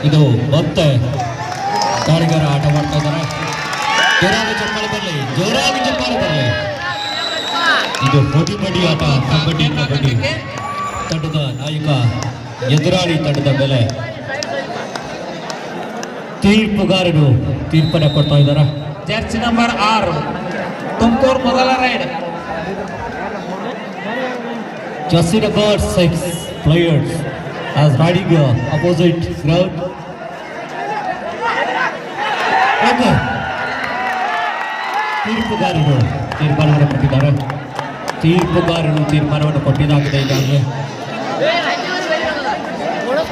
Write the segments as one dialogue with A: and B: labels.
A: ಇದು ಮತ್ತೆ ದಾಳಿಗಾರ ಆಟ ಮಾಡ್ತಾ ಇದ್ದಾರೆ. ಜೋರಾಗಿ ಚಪ್ಪಾಳೆ ಬರಲಿ, ಜೋರಾಗಿ ಚಪ್ಪಾಳೆ ಬರಲಿ. ಇದು ಹೊಡಿ ಆಟ. ಕಬಡ್ಡಿ ತಂಡದ ನಾಯಕ ಎದುರಾಳಿ ತಂಡದ ಮೇಲೆ ತೀರ್ಪುಗಾರರು ತೀರ್ಪನ್ನು ಕೊಡ್ತಾ ಇದ್ದಾರೆ.
B: ಜರ್ಸಿ ನಂಬರ್ 6 ತುಮಕೂರು ಮೊದಲ raid.
A: Jersey number 6 players as riding opposite ground. Okay. ತೀರ್ಪುಗಾರರು ತೀರ್ಮಾನವನ್ನು ಕೊಟ್ಟಿದ್ದಾರೆ. ತೀರ್ಮಾನವನ್ನು ಕೊಟ್ಟಿದ್ದಾಗಿದೆ. ಈಗಾಗಲೇ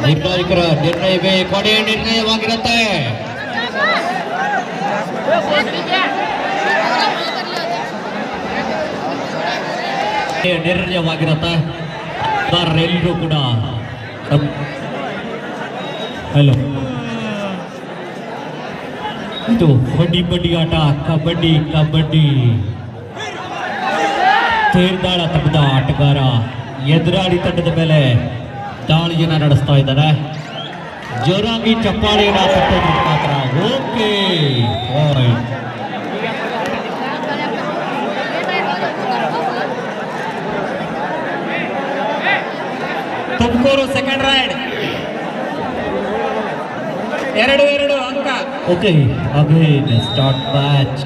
A: ನಿರ್ಣಾಯಕರ ನಿರ್ಣಯವೇ ಕೊನೆಯ ನಿರ್ಣಯವಾಗಿರುತ್ತೆ. ನಿರ್ಣಯವಾಗಿರುತ್ತೆ. ಎಲ್ಲರೂ ಕೂಡ ಹಲೋ, ಇದು ಹೊಡಿ ಆಟ. ಕಬಡ್ಡಿ ತೇರ್ದಾಳ ತಂಡದ ಆಟಗಾರ ಎದುರಾಳಿ ತಂಡದ ಮೇಲೆ ದಾಳಿಯನ್ನು ನಡೆಸ್ತಾ ಇದ್ದಾರೆ. ಜೋರಾಗಿ ಚಪ್ಪಾಳೆಯನ್ನು ತಟ್ಟೋದ್ರ ಮಾತ್ರ. ಓಕೆ,
B: ತುಮಕೂರು ಸೆಕೆಂಡ್ ರೈಡ್ 2-2 ಅಂಕ.
A: Okay, again start match.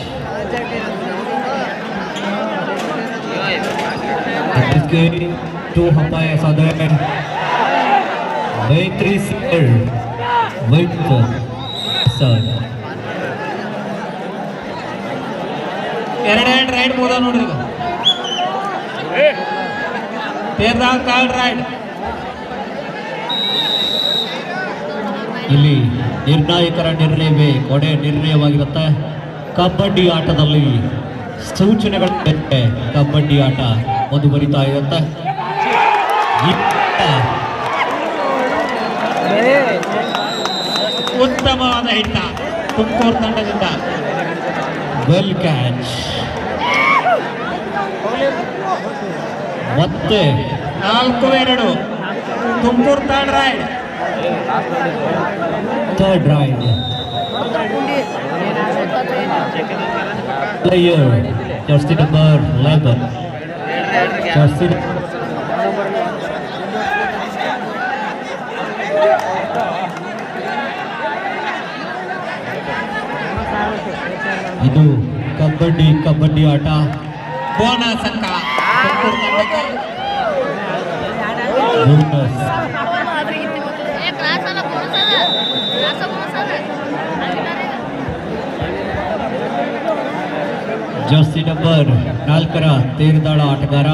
A: Two umpires are there. Wait 3 seconds. Wait sir.
B: 2 ride ಮುಗಿದ ನೋಡ್ರಿ. Terdal third ride.
A: ಇಲ್ಲಿ ನಿರ್ಣಾಯಕರ ನಿರ್ಣಯವೇ ಕೊನೆ ನಿರ್ಣಯವಾಗಿರುತ್ತೆ. ಕಬಡ್ಡಿ ಆಟದಲ್ಲಿ ಸೂಚನೆಗಳ ಕಬಡ್ಡಿ ಆಟ ಮುಂದುವರಿತಾ ಇರುತ್ತೆ.
B: ಉತ್ತಮವಾದ ಹಿಟ್ಟ ತುಮಕೂರು ತಂಡದಿಂದ.
A: Well catch. ಮತ್ತೆ
B: 4-2 Tumakuru third ride.
A: Player jersey number 11. Jersey ಇದು ಕಬಡ್ಡಿ ಆಟ.
B: ಬೋನಸ್ ಅಂಕ ತುಮಕೂರು ತಂಡಕ್ಕೆ.
A: ಬೋನಸ್. ಜರ್ಸಿ ನಂಬರ್ 4 ತೇರ್ದಾಳ ಆಟಗಾರ.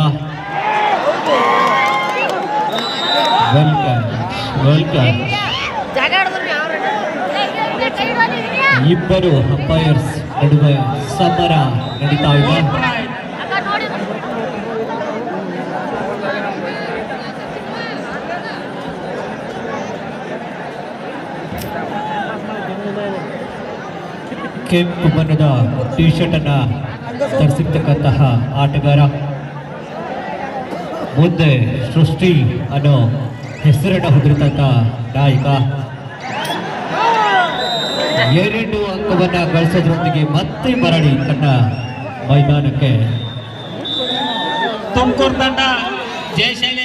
A: ವೆಲ್ಕಮ್. ಇಬ್ಬರು ಅಂಪೈರ್ಸ್ ನಡುವೆ ಸಮರ ನಡೀತಾ ಇದೆ. ಕೆಂಪು ಬಣ್ಣದ ಟಿ ಶರ್ಟ್ ಅನ್ನ ಧರಿಸಿರ್ತಕ್ಕಂತಹ ಆಟಗಾರ ಮುಂದೆ ಸೃಷ್ಟಿ ಅನ್ನೋ ಹೆಸರನ್ನು ಹೊಂದಿರತಕ್ಕ ನಾಯಕ 2 ಅಂಕವನ್ನ ಗಳಿಸೋದ್ರೊಂದಿಗೆ ಮತ್ತೆ ಮರಳಿ ತನ್ನ ಮೈದಾನಕ್ಕೆ.
B: ತುಮಕೂರು ತಂಡ ಜಯಶೈಲಿ